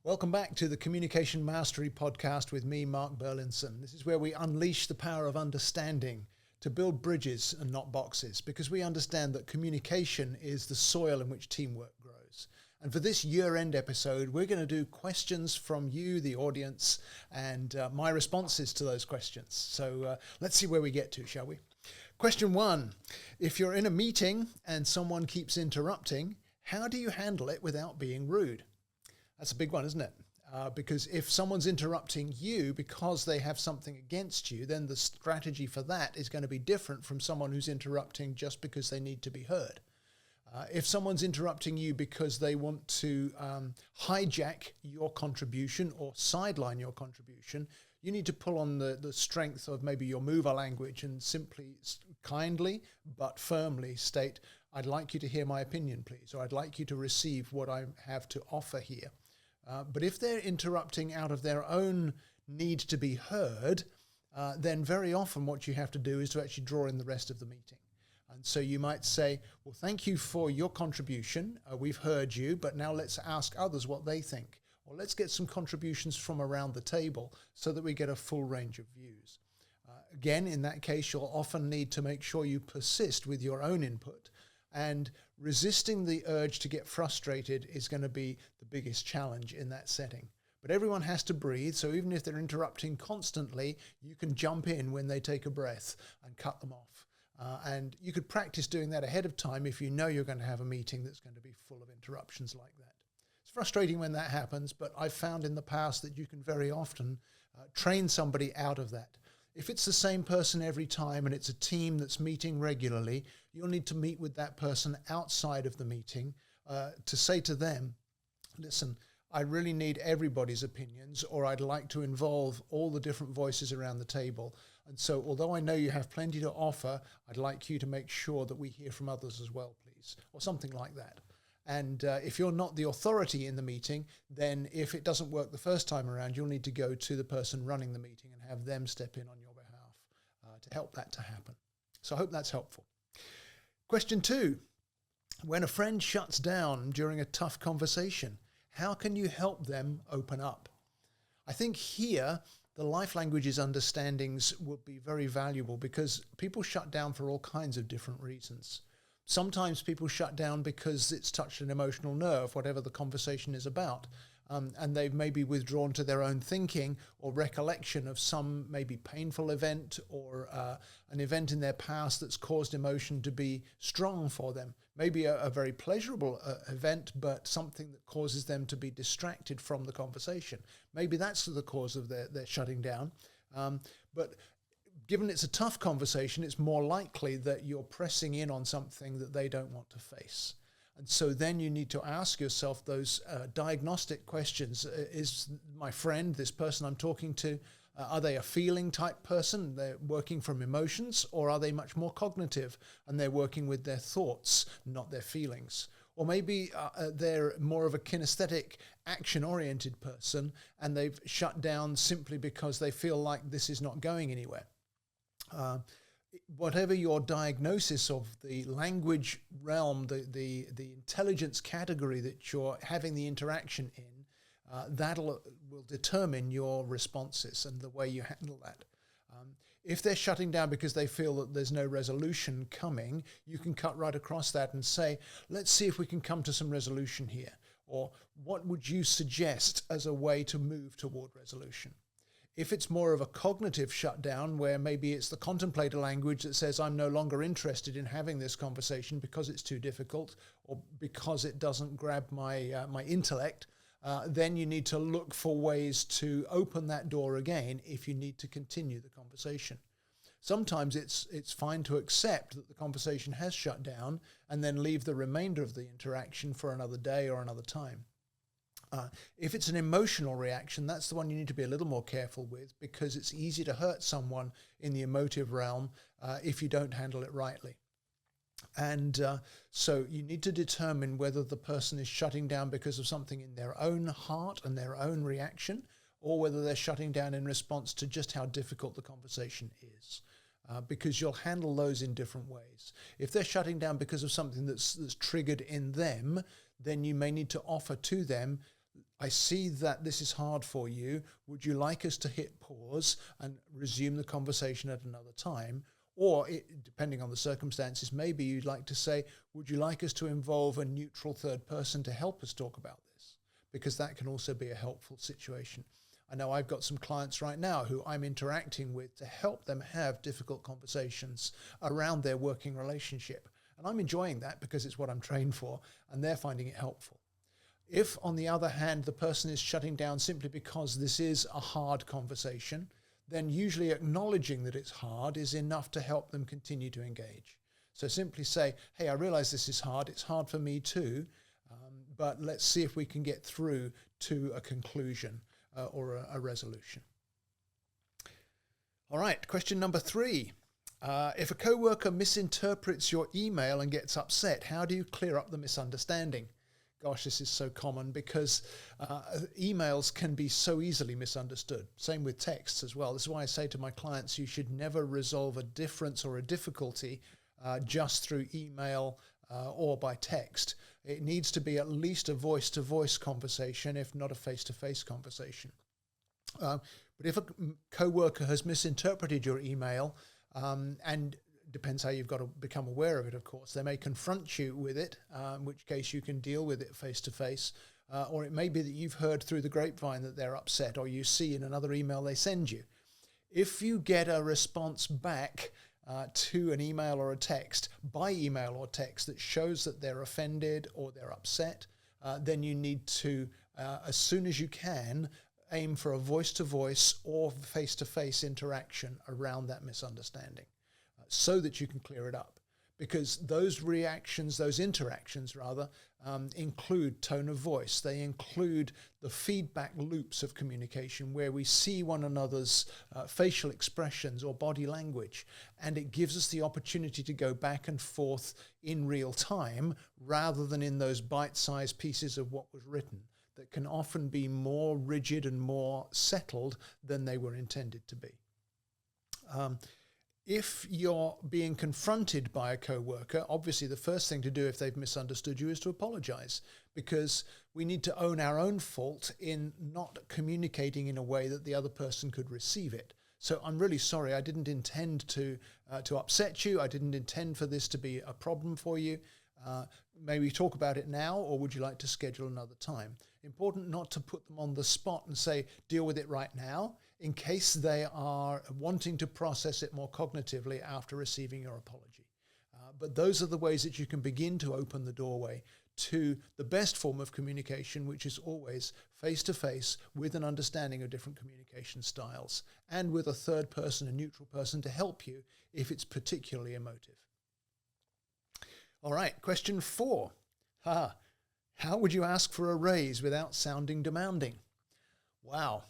Welcome back to the Communication Mastery Podcast with me, Mark Burlinson. This is where we unleash the power of understanding to build bridges and not boxes, because we understand that communication is the soil in which teamwork grows. And for this year-end episode, we're going to do questions from you, the audience, and my responses to those questions. So let's see where we get to, shall we? Question 1. If you're in a meeting and someone keeps interrupting, how do you handle it without being rude? That's a big one, isn't it? Because if someone's interrupting you because they have something against you, then the strategy for that is going to be different from someone who's interrupting just because they need to be heard. If someone's interrupting you because they want to hijack your contribution or sideline your contribution, you need to pull on the strength of maybe your mover language and simply kindly but firmly state, I'd like you to hear my opinion, please, or I'd like you to receive what I have to offer here. But if they're interrupting out of their own need to be heard, then very often what you have to do is to actually draw in the rest of the meeting. And so you might say, well, thank you for your contribution. We've heard you, but now let's ask others what they think. Or let's get some contributions from around the table so that we get a full range of views. Again, in that case, you'll often need to make sure you persist with your own input. And resisting the urge to get frustrated is going to be the biggest challenge in that setting. But everyone has to breathe, so even if they're interrupting constantly, you can jump in when they take a breath and cut them off. And you could practice doing that ahead of time if you know you're going to have a meeting that's going to be full of interruptions like that. It's frustrating when that happens, but I've found in the past that you can very often train somebody out of that. If it's the same person every time and it's a team that's meeting regularly, you'll need to meet with that person outside of the meeting to say to them, listen, I really need everybody's opinions, or I'd like to involve all the different voices around the table. And so although I know you have plenty to offer, I'd like you to make sure that we hear from others as well, please, or something like that. And if you're not the authority in the meeting, then if it doesn't work the first time around, you'll need to go to the person running the meeting and have them step in on your behalf to help that to happen. So I hope that's helpful. Question 2, when a friend shuts down during a tough conversation, how can you help them open up? I think here the life languages understandings will be very valuable because people shut down for all kinds of different reasons. Sometimes people shut down because it's touched an emotional nerve, whatever the conversation is about. And they've maybe withdrawn to their own thinking or recollection of some maybe painful event or an event in their past that's caused emotion to be strong for them. Maybe a very pleasurable event, but something that causes them to be distracted from the conversation. Maybe that's the cause of their shutting down. But given it's a tough conversation, it's more likely that you're pressing in on something that they don't want to face. And so then you need to ask yourself those diagnostic questions. Is my friend, this person I'm talking to, are they a feeling type person? They're working from emotions, or are they much more cognitive and they're working with their thoughts, not their feelings? Or maybe they're more of a kinesthetic, action-oriented person and they've shut down simply because they feel like this is not going anywhere. Whatever your diagnosis of the language realm, the intelligence category that you're having the interaction in, that will determine your responses and the way you handle that. If they're shutting down because they feel that there's no resolution coming, you can cut right across that and say, let's see if we can come to some resolution here. Or what would you suggest as a way to move toward resolution? If it's more of a cognitive shutdown where maybe it's the contemplator language that says I'm no longer interested in having this conversation because it's too difficult or because it doesn't grab my intellect, then you need to look for ways to open that door again if you need to continue the conversation. Sometimes it's fine to accept that the conversation has shut down and then leave the remainder of the interaction for another day or another time. If it's an emotional reaction, that's the one you need to be a little more careful with because it's easy to hurt someone in the emotive realm if you don't handle it rightly. And so you need to determine whether the person is shutting down because of something in their own heart and their own reaction, or whether they're shutting down in response to just how difficult the conversation is. Because you'll handle those in different ways. If they're shutting down because of something that's triggered in them, then you may need to offer to them, I see that this is hard for you. Would you like us to hit pause and resume the conversation at another time? Or, depending on the circumstances, maybe you'd like to say, would you like us to involve a neutral third person to help us talk about this? Because that can also be a helpful situation. I know I've got some clients right now who I'm interacting with to help them have difficult conversations around their working relationship. And I'm enjoying that because it's what I'm trained for, and they're finding it helpful. If, on the other hand, the person is shutting down simply because this is a hard conversation, then usually acknowledging that it's hard is enough to help them continue to engage. So simply say, hey, I realize this is hard. It's hard for me too, but let's see if we can get through to a conclusion or a resolution. All right, question number 3. If a coworker misinterprets your email and gets upset, how do you clear up the misunderstanding? Gosh, this is so common because emails can be so easily misunderstood. Same with texts as well. This is why I say to my clients, you should never resolve a difference or a difficulty just through email or by text. It needs to be at least a voice-to-voice conversation, if not a face-to-face conversation. But if a coworker has misinterpreted your email, and depends how you've got to become aware of it, of course. They may confront you with it, in which case you can deal with it face-to-face, or it may be that you've heard through the grapevine that they're upset, or you see in another email they send you. If you get a response back to an email or a text, by email or text, that shows that they're offended or they're upset, then you need to, as soon as you can, aim for a voice-to-voice or face-to-face interaction around that misunderstanding, so that you can clear it up. Because those reactions, those interactions rather, include tone of voice. They include the feedback loops of communication where we see one another's facial expressions or body language. And it gives us the opportunity to go back and forth in real time rather than in those bite-sized pieces of what was written that can often be more rigid and more settled than they were intended to be. If you're being confronted by a coworker, obviously the first thing to do if they've misunderstood you is to apologize, because we need to own our own fault in not communicating in a way that the other person could receive it. So I'm really sorry, I didn't intend to upset you. I didn't intend for this to be a problem for you. Maybe talk about it now, or would you like to schedule another time? Important not to put them on the spot and say, deal with it right now, in case they are wanting to process it more cognitively after receiving your apology. But those are the ways that you can begin to open the doorway to the best form of communication, which is always face-to-face with an understanding of different communication styles and with a third person, a neutral person, to help you if it's particularly emotive. All right, question 4. How would you ask for a raise without sounding demanding? Wow.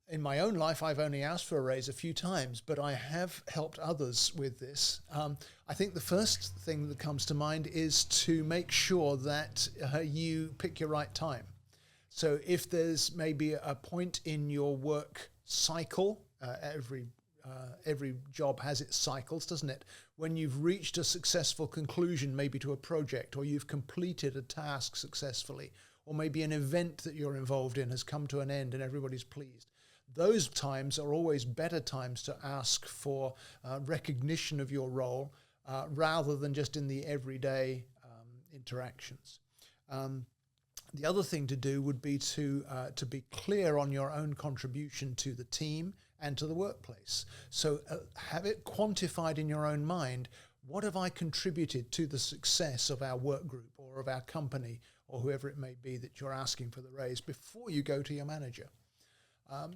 In my own life, I've only asked for a raise a few times, but I have helped others with this. I think the first thing that comes to mind is to make sure that you pick your right time. So if there's maybe a point in your work cycle, every job has its cycles, doesn't it? When you've reached a successful conclusion, maybe to a project, or you've completed a task successfully, or maybe an event that you're involved in has come to an end and everybody's pleased. Those times are always better times to ask for recognition of your role rather than just in the everyday interactions. The other thing to do would be to be clear on your own contribution to the team and to the workplace. So have it quantified in your own mind. What have I contributed to the success of our work group or of our company or whoever it may be that you're asking for the raise before you go to your manager?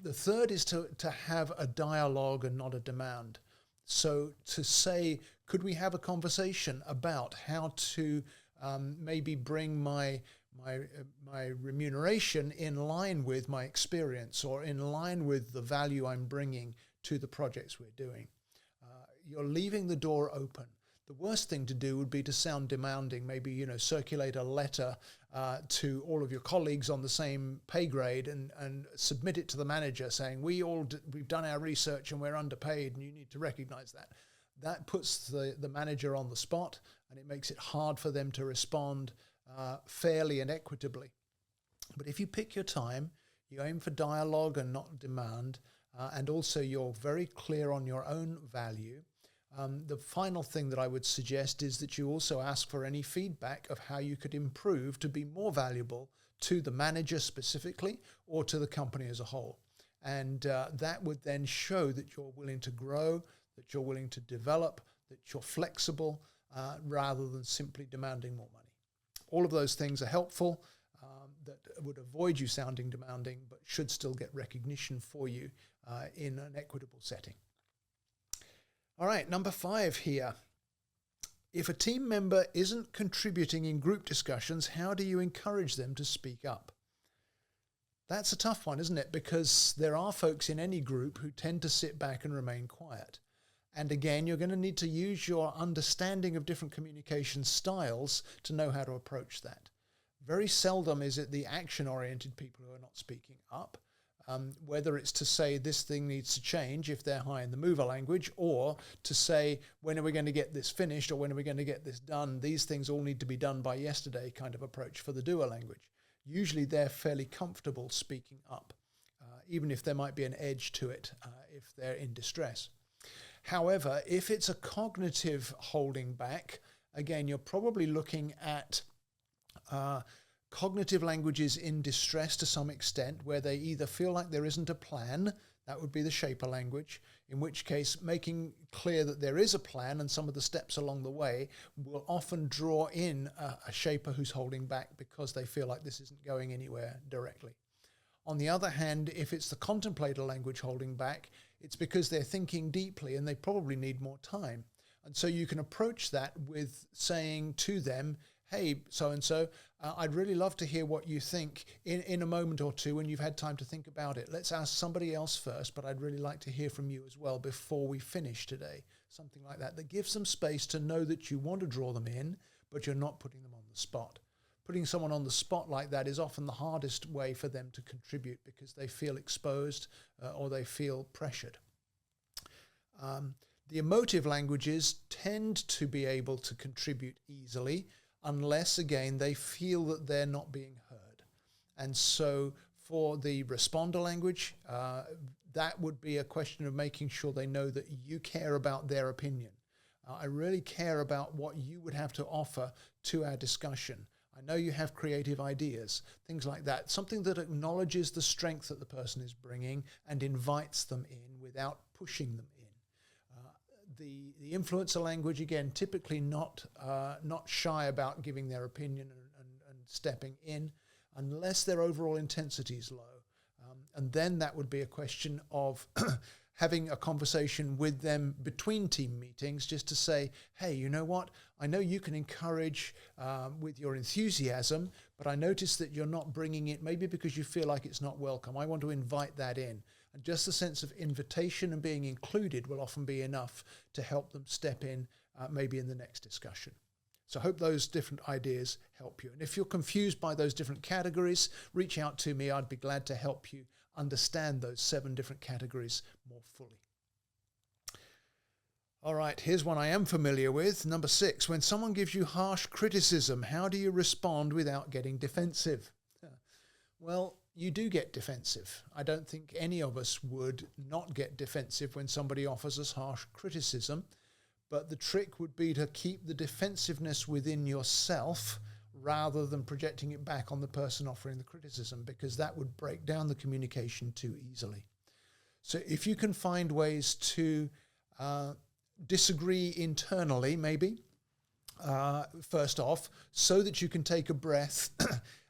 The third is to have a dialogue and not a demand. So to say, could we have a conversation about how to maybe bring my remuneration in line with my experience or in line with the value I'm bringing to the projects we're doing? You're leaving the door open. The worst thing to do would be to sound demanding, maybe, circulate a letter to all of your colleagues on the same pay grade and submit it to the manager saying, we've done our research and we're underpaid and you need to recognize that. That puts the manager on the spot and it makes it hard for them to respond fairly and equitably. But if you pick your time, you aim for dialogue and not demand, and also you're very clear on your own value, the final thing that I would suggest is that you also ask for any feedback of how you could improve to be more valuable to the manager specifically or to the company as a whole. And that would then show that you're willing to grow, that you're willing to develop, that you're flexible, rather than simply demanding more money. All of those things are helpful, that would avoid you sounding demanding, but should still get recognition for you in an equitable setting. All right, number 5 here. If a team member isn't contributing in group discussions, how do you encourage them to speak up? That's a tough one, isn't it? Because there are folks in any group who tend to sit back and remain quiet. And again, you're going to need to use your understanding of different communication styles to know how to approach that. Very seldom is it the action-oriented people who are not speaking up, whether it's to say this thing needs to change if they're high in the mover language, or to say, when are we going to get this finished, or when are we going to get this done? These things all need to be done by yesterday kind of approach for the doer language. Usually they're fairly comfortable speaking up, even if there might be an edge to it if they're in distress. However, if it's a cognitive holding back, again, you're probably looking at cognitive languages in distress to some extent, where they either feel like there isn't a plan, that would be the shaper language, in which case making clear that there is a plan and some of the steps along the way will often draw in a shaper who's holding back because they feel like this isn't going anywhere directly. On the other hand, if it's the contemplator language holding back, it's because they're thinking deeply and they probably need more time. And so you can approach that with saying to them, hey, so-and-so, I'd really love to hear what you think in a moment or two when you've had time to think about it. Let's ask somebody else first, but I'd really like to hear from you as well before we finish today. Something like that gives them space to know that you want to draw them in, but you're not putting them on the spot. Putting someone on the spot like that is often the hardest way for them to contribute because they feel exposed or they feel pressured. The emotive languages tend to be able to contribute easily, unless, again, they feel that they're not being heard. And so for the responder language, that would be a question of making sure they know that you care about their opinion. I really care about what you would have to offer to our discussion. I know you have creative ideas, things like that. Something that acknowledges the strength that the person is bringing and invites them in without pushing them in. The influencer language, again, typically not shy about giving their opinion and stepping in, unless their overall intensity is low. And then that would be a question of having a conversation with them between team meetings just to say, hey, you know what? I know you can encourage with your enthusiasm, but I notice that you're not bringing it, maybe because you feel like it's not welcome. I want to invite that in. And just the sense of invitation and being included will often be enough to help them step in, maybe in the next discussion. So I hope those different ideas help you. And if you're confused by those different categories, reach out to me. I'd be glad to help you understand those 7 different categories more fully. All right, here's one I am familiar with. Number 6, when someone gives you harsh criticism, how do you respond without getting defensive? Well, you do get defensive. I don't think any of us would not get defensive when somebody offers us harsh criticism, but the trick would be to keep the defensiveness within yourself rather than projecting it back on the person offering the criticism, because that would break down the communication too easily. So if you can find ways to disagree internally, maybe, first off, so that you can take a breath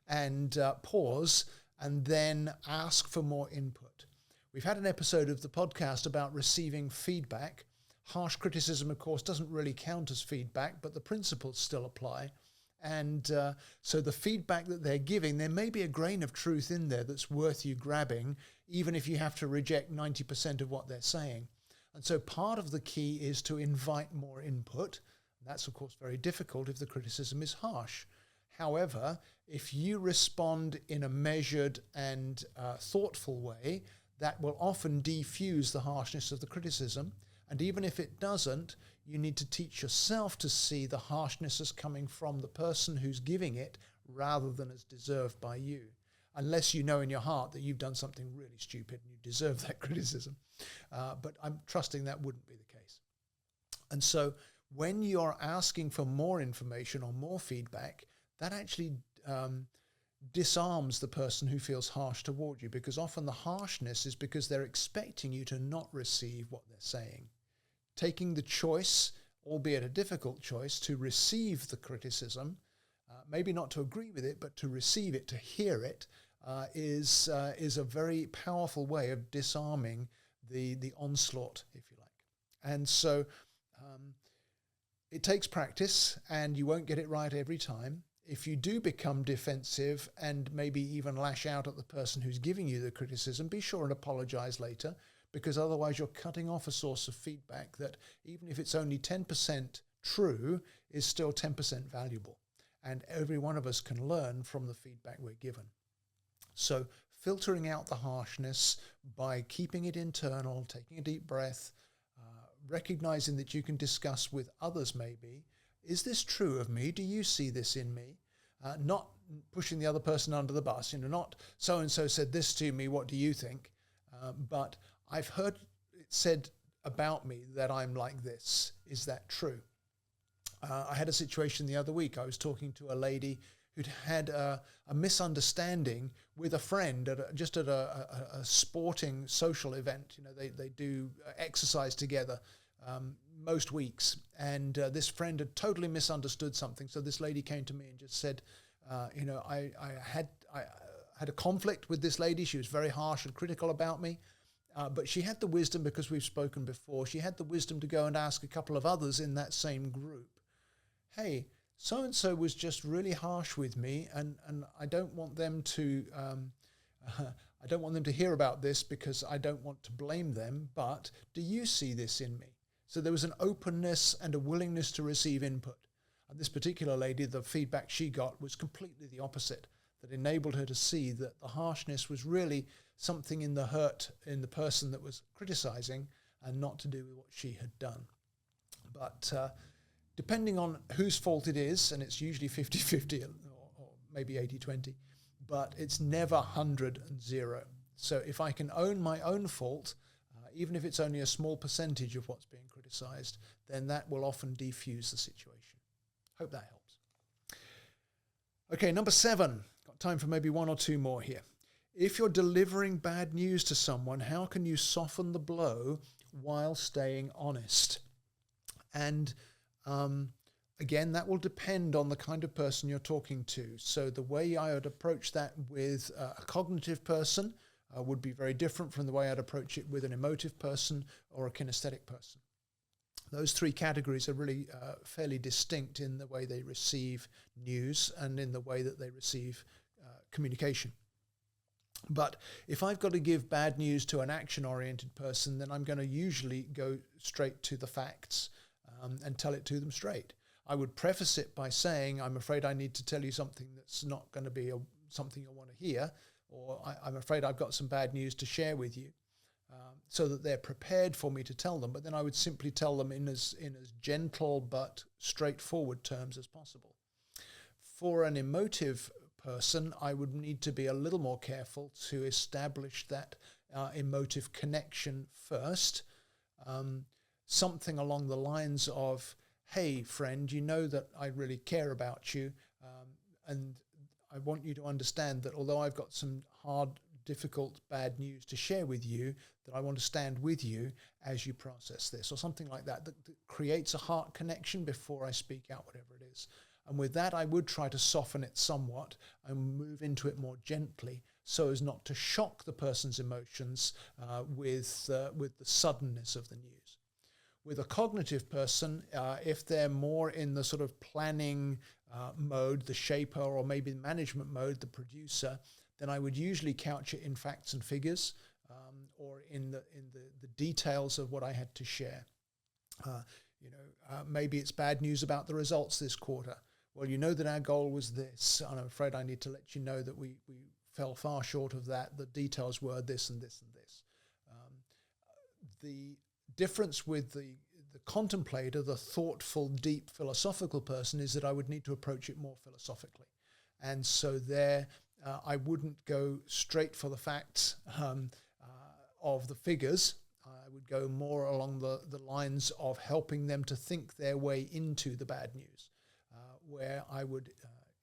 and pause and then ask for more input. We've had an episode of the podcast about receiving feedback. Harsh criticism, of course, doesn't really count as feedback, but the principles still apply. And so the feedback that they're giving, there may be a grain of truth in there that's worth you grabbing, even if you have to reject 90% of what they're saying. And so part of the key is to invite more input. That's, of course, very difficult if the criticism is harsh. However, if you respond in a measured and thoughtful way, that will often defuse the harshness of the criticism. And even if it doesn't, you need to teach yourself to see the harshness as coming from the person who's giving it rather than as deserved by you. unless you know in your heart that you've done something really stupid and you deserve that criticism. But I'm trusting that wouldn't be the case. And so when you're asking for more information or more feedback, that actually disarms the person who feels harsh toward you, because often the harshness is because they're expecting you to not receive what they're saying. Taking the choice, albeit a difficult choice, to receive the criticism, maybe not to agree with it, but to receive it, to hear it, is a very powerful way of disarming the onslaught, if you like. And so it takes practice, and you won't get it right every time. If you do become defensive and maybe even lash out at the person who's giving you the criticism, be sure and apologize later, because otherwise you're cutting off a source of feedback that, even if it's only 10% true, is still 10% valuable. And every one of us can learn from the feedback we're given. So filtering out the harshness by keeping it internal, taking a deep breath, recognizing that you can discuss with others maybe, is this true of me? Do you see this in me? Not pushing the other person under the bus, not so-and-so said this to me, what do you think? But I've heard it said about me that I'm like this. Is that true? I had a situation the other week. I was talking to a lady who'd had a misunderstanding with a friend at a sporting social event. They do exercise together most weeks, and this friend had totally misunderstood something. So this lady came to me and just said, I had a conflict with this lady. She was very harsh and critical about me, but she had the wisdom, because we've spoken before, she had the wisdom to go and ask a couple of others in that same group, hey, so-and-so was just really harsh with me, and I don't want them to hear about this, because I don't want to blame them, but do you see this in me? So there was an openness and a willingness to receive input. And this particular lady, the feedback she got was completely the opposite, that enabled her to see that the harshness was really something in the hurt in the person that was criticizing, and not to do with what she had done. But depending on whose fault it is, and it's usually 50-50 or maybe 80-20, but it's never 100 and 0. So if I can own my own fault, even if it's only a small percentage of what's being criticized, then that will often defuse the situation. Hope that helps. Okay, number 7. Got time for maybe 1 or 2 more here. If you're delivering bad news to someone, how can you soften the blow while staying honest? And again, that will depend on the kind of person you're talking to. So the way I would approach that with a cognitive person would be very different from the way I'd approach it with an emotive person or a kinesthetic person. Those 3 categories are really fairly distinct in the way they receive news and in the way that they receive communication. But if I've got to give bad news to an action-oriented person, then I'm going to usually go straight to the facts and tell it to them straight. I would preface it by saying, I'm afraid I need to tell you something that's not going to be something you'll want to hear, or I'm afraid I've got some bad news to share with you, so that they're prepared for me to tell them. But then I would simply tell them in as gentle but straightforward terms as possible. For an emotive person, I would need to be a little more careful to establish that emotive connection first. Something along the lines of, hey, friend, you know that I really care about you, and I want you to understand that although I've got some hard, difficult, bad news to share with you, that I want to stand with you as you process this, or something like that creates a heart connection before I speak out whatever it is. And with that, I would try to soften it somewhat and move into it more gently, so as not to shock the person's emotions with the suddenness of the news. With a cognitive person, if they're more in the sort of planning mode, the shaper, or maybe management mode, the producer, then I would usually couch it in facts and figures, or in the details of what I had to share. Maybe it's bad news about the results this quarter. Well, you know that our goal was this, and I'm afraid I need to let you know that we fell far short of that. The details were this and this and this. The difference with the contemplator, the thoughtful, deep philosophical person, is that I would need to approach it more philosophically. And so there, I wouldn't go straight for the facts of the figures. I would go more along the lines of helping them to think their way into the bad news, where I would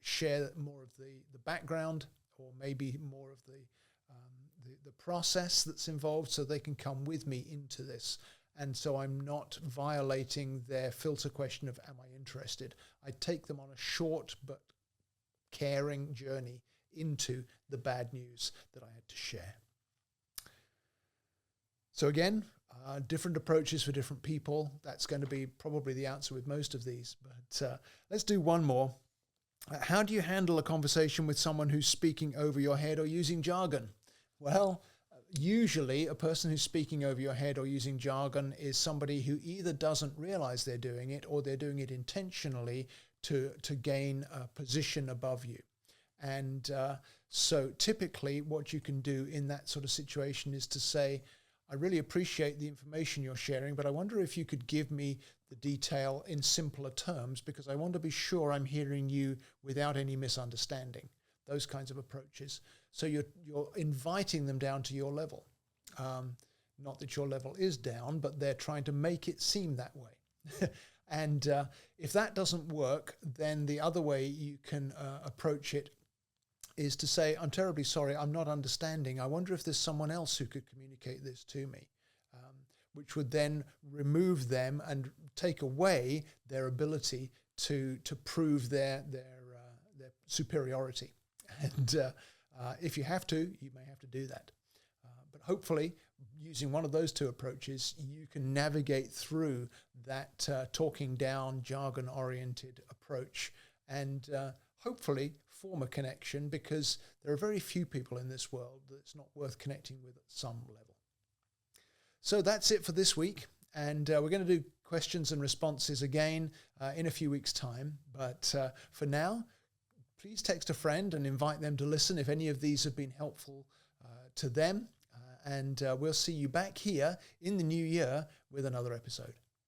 share more of the background, or maybe more of the process that's involved, so they can come with me into this. And so I'm not violating their filter question of, am I interested? I take them on a short but caring journey into the bad news that I had to share. So again, different approaches for different people. That's going to be probably the answer with most of these. But let's do one more. How do you handle a conversation with someone who's speaking over your head or using jargon? Well, usually a person who's speaking over your head or using jargon is somebody who either doesn't realize they're doing it, or they're doing it intentionally to gain a position above you. And so typically what you can do in that sort of situation is to say, I really appreciate the information you're sharing, but I wonder if you could give me the detail in simpler terms, because I want to be sure I'm hearing you without any misunderstanding. Those kinds of approaches. So you're inviting them down to your level. Not that your level is down, but they're trying to make it seem that way. And if that doesn't work, then the other way you can approach it is to say, I'm terribly sorry, I'm not understanding. I wonder if there's someone else who could communicate this to me, which would then remove them and take away their ability to prove their superiority. And if you have to, you may have to do that. But hopefully, using one of those two approaches, you can navigate through that talking down, jargon-oriented approach, and hopefully form a connection, because there are very few people in this world that it's not worth connecting with at some level. So that's it for this week. And we're going to do questions and responses again in a few weeks' time. But for now, please text a friend and invite them to listen if any of these have been helpful to them. And we'll see you back here in the new year with another episode.